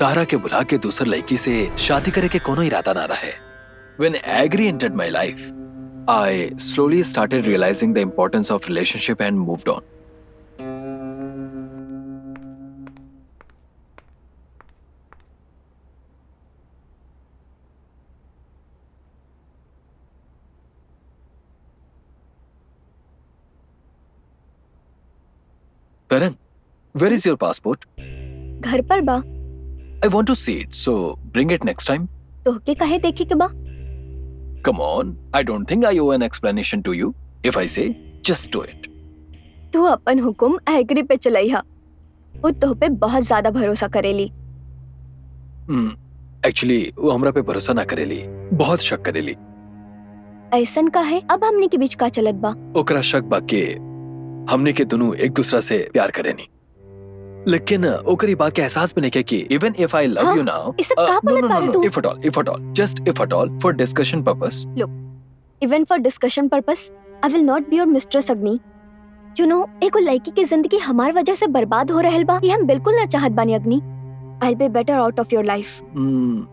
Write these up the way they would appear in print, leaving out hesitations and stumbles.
तारा के बुला के दूसर लड़की से शादी करे के कोनो इरादा ना रहे। When Agri entered my life, I slowly started realizing the importance of relationship and moved on. Tarang, where is your passport? घर पर बा। I want to see it, so bring it next time. तोहके काहे देखे के बा? Come on, I don't think I owe an explanation to you. If I say, just do it. तू अपन हुकुम एग्री पे चलैहा। वो तोह पे बहुत ज्यादा भरोसा करेली। Actually, वो हमरा पे भरोसा ना करेली, बहुत शक करेली। ऐसन का है? अब हमने के बीच का चलत बा? ओकरा शक बा के हमने के दोनों एक दूसरा से प्यार करेनी, लेकिन ओकरी बात के एहसास में नहीं कि even if I love you now, इसे का बोलत बारे तू? if at all, just if at all, for discussion purpose. Look, even for discussion purpose, I will not be your mistress Agni. You know, एको लड़की की जिंदगी हमार वजह से बर्बाद हो रहल बा, ये हम बिल्कुल ना चाहत बानी अग्नि। I'll be better out of your life.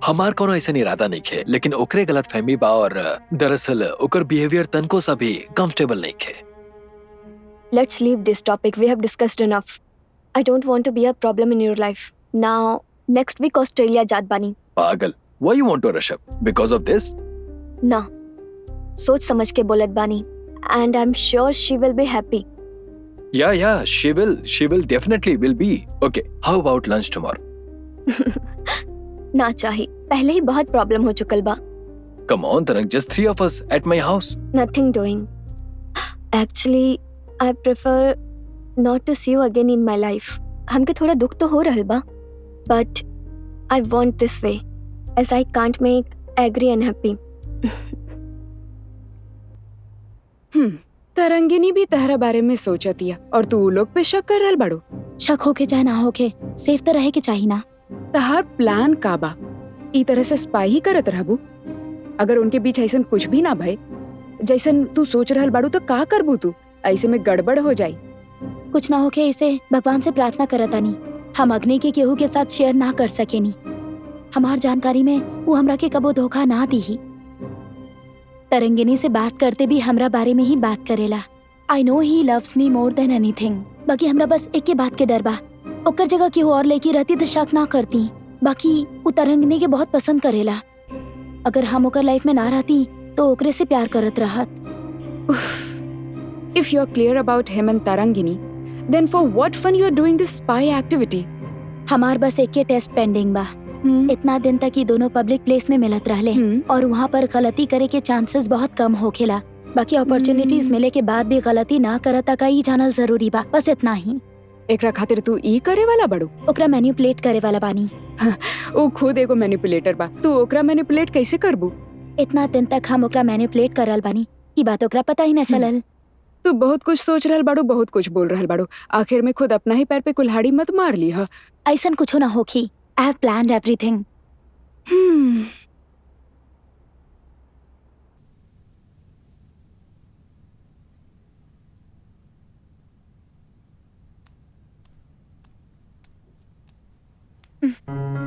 हमार कोनो ऐसा इरादा नहीं है, लेकिन ओकरे गलत फहमी बा और दरअसल ओकर बिहेवियर तनको सा भी कंफर्टेबल नहीं है। Let's leave this topic. We have discussed enough. I don't want to be a problem in your life. Now, next week Australia जात बानी। पागल, why you want to rush up? Because of this? ना, सोच समझ के बोलत बानी। And I'm sure she will be happy. Yeah, she will definitely will be. Okay, how about lunch tomorrow? ना चाहिए, पहले ही बहुत प्रॉब्लम हो चुकल बा। Come on, Tarang, just 3 of us at my house. Nothing doing. Actually, I prefer not to see you again in my life. हमके थोड़ा दुख तो हो रहल बा, but I want this way, as I can't make Agri unhappy. Tarangini भी तहरा बारे में सोचतिया और तू लोग पे शक कर रहल बाड़ू। शक होके चाहे ना होके सेफ तो रहे के चाहिए ना। तहार प्लान का बा? ई तरह से स्पाई ही करत रहबू? अगर उनके बीच ऐसन कुछ भी ना भय जैसन तू सोच रहल बाड़ू तो का करबू तू? ऐसे में गड़बड़ हो जाई। कुछ ना होके इसे भगवान से प्रार्थना करतानी। हम अग्नि के केहू के साथ शेयर ना कर सकेनी। हमार जानकारी में वो हमरा के कबो धोखा ना दी ही। तरंगिनी से बात करते भी हमरा बारे में ही बात करेला। I know he loves me more than anything. बाकी हमरा बस एक ही बात के डर बा, ओकर जगह केहू और लेके रहती तो शक ना करती। बाकी वो तरंगिनी के बहुत पसंद करेला। अगर हम ओकर लाइफ में ना रहती तो ओकरे से प्यार करत रहत। If you're clear about him and Tarangini, then for what fun you're doing this spy activity? हमार बस एक के टेस्ट पेंडिंग बा। इतना दिन तक ये दोनों पब्लिक प्लेस में मिलत रहले और वहाँ पर गलती करे के चांसेस बहुत कम होखेला। बाकी अपॉर्चुनिटीज मिले के बाद भी गलती ना करता का ही जानल जरूरी बा, बस इतना ही। एकरा खातिर तू ई करे वाला बड़ू? ओकरा मैनिपुलेट करे वाला बानी। वो खुद एगो मैनिपुलेटर बा, तू ओकरा मैनिपुलेट कैसे करबू? इतना दिन तक हम ओकरा मैनिपुलेट करल बानी, ये बात ओकरा पता ही न चलल। तू बहुत कुछ सोच रहल बाड़ू, बहुत कुछ बोल रहल बाड़ू, आखिर में खुद अपना ही पैर पे कुल्हाड़ी मत मार ली हा। ऐसन कुछ ना होखी। I have planned everything.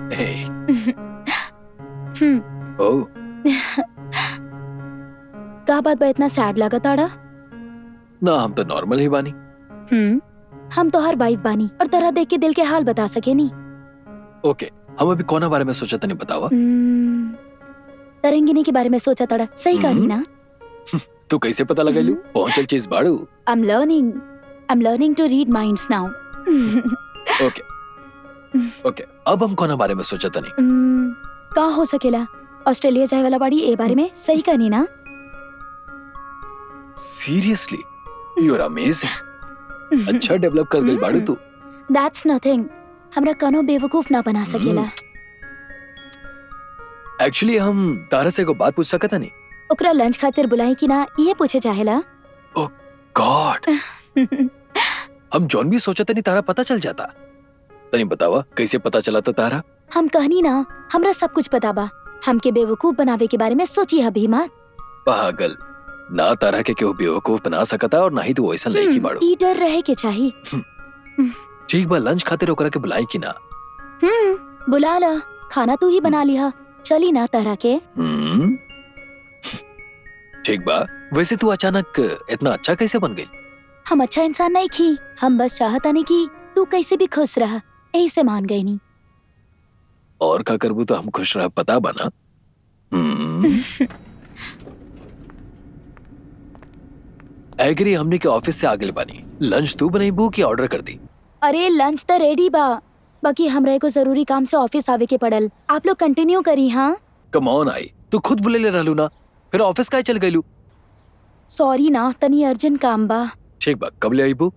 Hey. Oh. का बात बा इतना सैड लगा ताड़ा? ना, हम तो नॉर्मल ही बानी। हम तो हर वाइफ बानी और तरह देख के दिल के हाल बता सके नहीं। ओके, हम अभी कोना बारे में सोचा था नहीं बतावा। तरंगिनी के बारे में सोचा ताड़ा, सही कहानी ना? तू कैसे पता लगा लू? पहुंचल चीज बाड़ू। I'm learning to read minds now. ओके, अब हम कोना बारे में सोचा था नहीं। का हो सकेला? ऑस्ट्रेलिया जाए वाला बाड़ी ए बारे में सही कहानी ना? Seriously, you're amazing. अच्छा डेवलप कर गई बाड़ू तू। That's nothing. हमरा कनो बेवकूफ ना बना सकेला। एक्चुअली हम तारा से को बात पूछ सकता नहीं। ओकरा लंच खातिर बुलाई कि ना ये पूछे चाहेला। ओह गॉड। हम जॉन भी सोचा था नहीं तारा पता चल जाता। तनी बतावा कैसे पता चला था तारा? हम कहनी ना, हमरा सब कुछ पता बा। हमके बेवकूफ बनावे के बारे में सोची अभी मत। पागल, ना तारा के क्यों बेवकूफ बना सकता और ना ही तू वैसा लड़की बाड़ू। ई डर रहे के चाहिए। ठीक बा, लंच खातिर ओकरा के बुलाई कि ना? बुला ला, खाना तू ही बना लिहा, चली ना तरह के। हम्म, ठीक बा। वैसे तू अचानक इतना अच्छा कैसे बन गई? हम अच्छा इंसान नहीं की, हम बस चाहता नहीं कि तू कैसे भी खुश रहा, यही से मान गई नहीं। और का करबू तो हम खुश रह, पता बना। एग्री, हमने के ऑफिस से आगे बानी। लंच तू बनाईबू की ऑर्डर कर दी? अरे लंच तो रेडी बा, बाकी हमरा को जरूरी काम से ऑफिस आवे के पड़ल। आप लोग कंटिन्यू करी। हाँ कम ऑन आई, तू खुद बुले ले रहलू ना, फिर ऑफिस का चल गईलू? सॉरी ना, तनी अर्जेंट काम बा। ठीक बा, कब ले आईबू?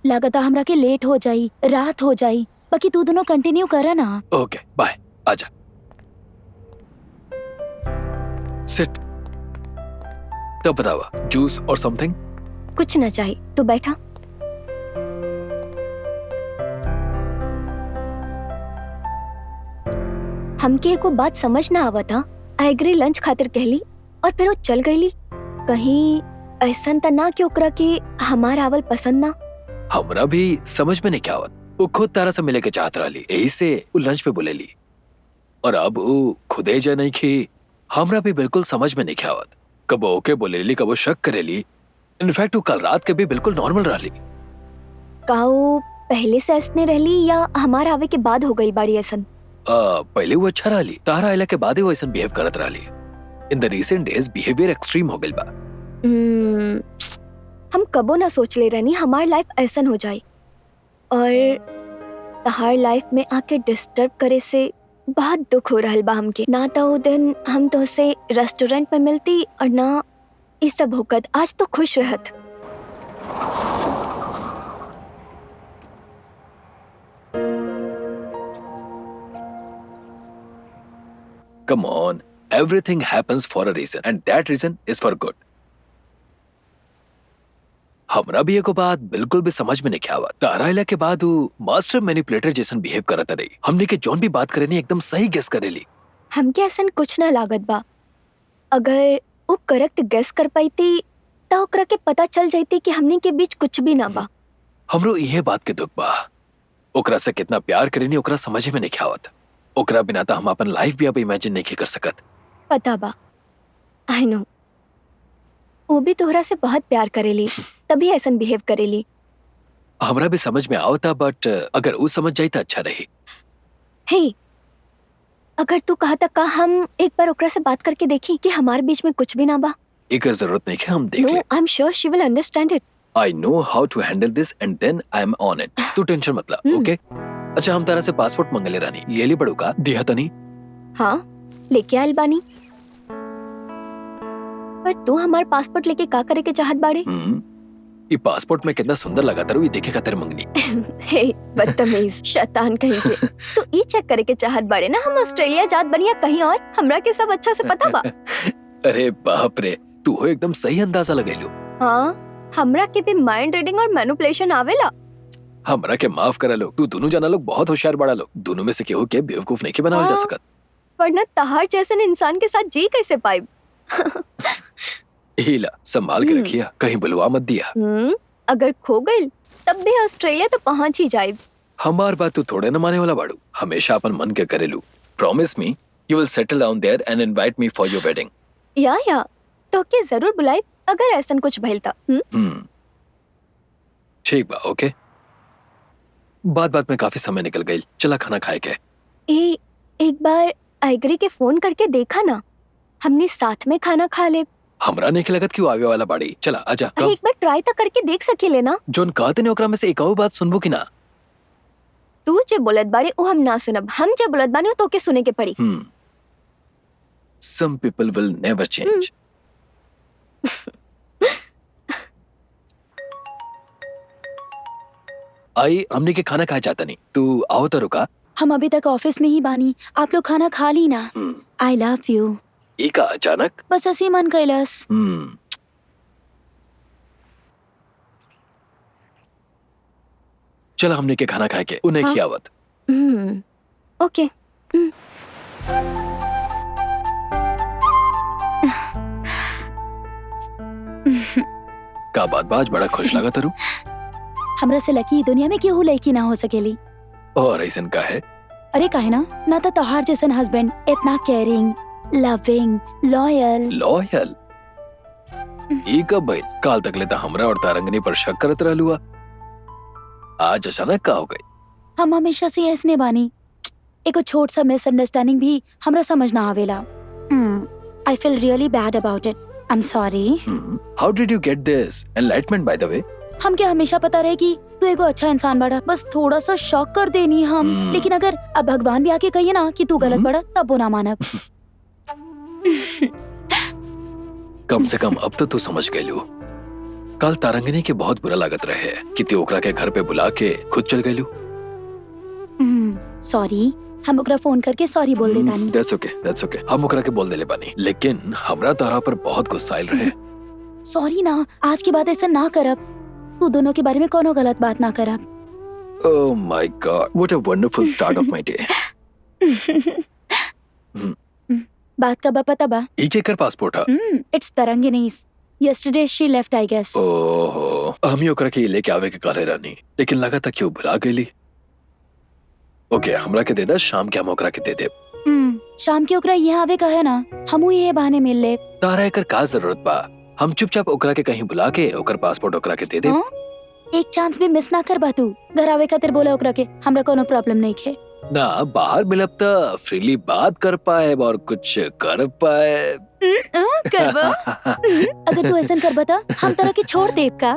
लगता हमरा के लेट हो जाई, रात हो जाई, बाकी तू दोनों कंटिन्यू करा ना। ओके बाय, आजा। सिट। तब बतावा, जूस और समथिंग? कुछ ना चाहिए, तू बैठा। हमके एको बात समझ ना आवा था। एग्री लंच खातिर कहली और फिर वो चल गईली। कहीं ऐसा त ना कि ओकरा के हमार आवल पसंद ना। हमरा भी समझ में नहीं क्या आवत। वो खुद तारा से मिले के चाहत रही, यही से वो लंच पे बोलेली। और अब वो खुदे जा नहीं की, हमरा भी बिल्कुल समझ में नहीं क्या आवत। कबो ओके बोलेली, कबो शक करेली। इनफैक्ट वो कल रात के भी बिल्कुल नॉर्मल रही। का वो पहले से ऐसने रहली या हमार आवे के बाद हो गई बाड़ी ऐसन? पहले वो अच्छा रही, तारा आइला के बाद ही वो ऐसा बिहेव करत रही। In the recent days behaviour extreme हो गई बा। हम कबो ना सोच ले रहनी हमार लाइफ ऐसन हो जाए, और तहार लाइफ में आके डिस्टर्ब करे से बहुत दुख हो रहल बा हमके। ना तो वो दिन हम तो से रेस्टोरेंट में मिलती और ना ये सब होकत। आज तो खुश रहत। Come on, everything happens for a reason and that reason is for good. हमरा भी एको बात बिल्कुल भी समझ में नहीं आवा। तारा आइला के बाद वो मास्टर मैनिपुलेटर जैसन बिहेव करत रही। हमने के जौन भी बात करेनी एकदम सही गेस करेली। हमके ऐसन कुछ ना लागत बा। अगर वो करेक्ट गेस कर पाईती तो ओकरा के पता चल जाती कि हमने के बीच कुछ भी ना बा। हमरो यह बात के दुख बा। ओकरा से कितना प्यार करेनी ओकरा समझ में नहीं आवत। ओकरा बिना तो हम अपन लाइफ भी अब इमेजिन नहीं कर सकत। पता बा, आई नो। वो भी तोहरा से बहुत प्यार करेली, तभी ऐसन बिहेव करेली। हमरा भी समझ में आवता, बट अगर वो समझ जाई तो अच्छा रही। हे, अगर तू कहा था का हम एक बार ओकरा से बात करके देखी कि हमारे बीच में कुछ भी ना बा। एक जरूरत नहीं है, हम देख नो, ले। I am sure she will understand it. I know how to handle this and then I am on it. तू टेंशन मत ला, ओके? अच्छा, हम तारा से पासपोर्ट मंगले रानी, ले ली पड़ू का? दिया तनी? हाँ, लेके आयल बानी। पर तू हमार पासपोर्ट लेके का करे के चाहत बाड़े? ये पासपोर्ट में कितना सुंदर लगा तारू, ये देखे खातिर मंगनी। हे बदतमीज शैतान कहीं के। तू ई चेक करे के चाहत बाड़े ना हम ऑस्ट्रेलिया जात बनी या कहीं और? हमरा के सब अच्छा से पता बा। अरे बाप रे, तू हो एकदम सही अंदाजा लगेलू। हाँ, हमरा के भी माइंड रीडिंग और मैनिपुलेशन आवेला। हमरा के माफ करा लो, तू दोनों जाना लोग बहुत होशियार बड़ा लोग। दोनों में से केहू के बेवकूफ नहीं के बनावल जा सकत। वरना तहार जैसन इंसान के साथ जी कैसे पाइब? हीला संभाल के रखिया, कहीं बुलवा मत दिया। अगर खो गई तब भी ऑस्ट्रेलिया तो पहुंच ही जाए। हमार बात तू थोड़े न माने वाला बाड़ू। हमेशा अपन मन के करेलू। Promise me you will settle down there and invite me for your wedding. या तो के जरूर बुलाए अगर ऐसा कुछ भइल ता। ठीक बा, ओके। बात में काफी समय निकल गई, चला खाना खाए के। एक बार एग्री के फोन करके देखा ना, हमने साथ में खाना खा ले। हमरा नहीं लगत कि वो आवे वाला बाड़ी। चला आजा। एक बार ट्राई तो करके देख सकेले ना। जोन कहते ने ओकरा में से एक और बात सुनबो कि ना? तू जे बोलत बाड़े वो हम ना सुनब, हम जे बोलत बानी तो के सुने के पड़ी। Some people will never change. आई, हमने के खाना खाया चाहता नहीं, तू आओ तो रुका। हम अभी तक ऑफिस में ही बानी, आप लोग खाना खा ली ना। I love you. एका अचानक बस ऐसे ही मन कैलस। चला हमने के खाना खाए के उन्हें हाँ? खियावत। ओके। का बात बाज बड़ा खुश लगा तरू। हमरा से लकी दुनिया में केहू लड़की ना हो सकेली। और ऐसन का है? अरे काहे ना तो तोहार जैसन हस्बैंड इतना केयरिंग, लविंग, लॉयल। लॉयल ई कब भाई? काल तक ले तो हमरा और तारंगनी पर शक करत रहलू हुआ, आज अचानक का हो गई? हम हमेशा से ऐसने बानी। एको छोट सा मिसअंडरस्टैंडिंग भी हमरा समझ ना आवेला। I feel really bad about it. I am sorry. How did you get this enlightenment by the way? हमके हमेशा पता रहे कि तू एगो अच्छा इंसान बड़ा, बस थोड़ा सा शॉक कर देनी हम। लेकिन अगर अब भगवान भी आके कहिए ना कि तू गलत बड़ा, तब वो ना मानब। कम से कम अब तो तू समझ गयलू। कल तारंगनी के बहुत बुरा लागत रहे कि तू ओकरा के घर पे बुला के खुद चल गयलू। सॉरी, हम ओकरा फोन करके सॉरी बोल देता नहीं। That's okay. हम ओकरा के बोल देले बानी, लेकिन हमरा तारा पर बहुत गुस्सा आइल रहे। सॉरी ना, आज के बाद ऐसा ना करब। तू दोनों के बारे में कोनो गलत बात ना करब। Oh my God, what a wonderful start of my day. बात का बा पता बा? ई केकर पासपोर्ट है? It's तरंगिनी's. Yesterday she left, I guess. ओहो, हम ही ओकरा के लेके आवे के काले रानी, लेकिन लगा था कि वो भुला गईली। ओके, हमरा के दे दा, शाम के हम ओकरा के दे दे। शाम के ओकरा यहाँ आवे कहे ना, हमू ये बहाने मिल ले। तारा एकर का जरूरत बा? हम चुपचाप ओकरा के कहीं बुला के ओकर पासपोर्ट ओकरा के दे दे। एक चांस भी मिस ना कर बा तू। घर आवे खातिर बोला ओकरा के, हमरा कोनो प्रॉब्लम नहीं खे। ना बाहर मिलब त फ्रीली बात कर पाए और कुछ कर पाए। करबा? अगर तू ऐसा करबा त हम तरह के छोड़ देब का?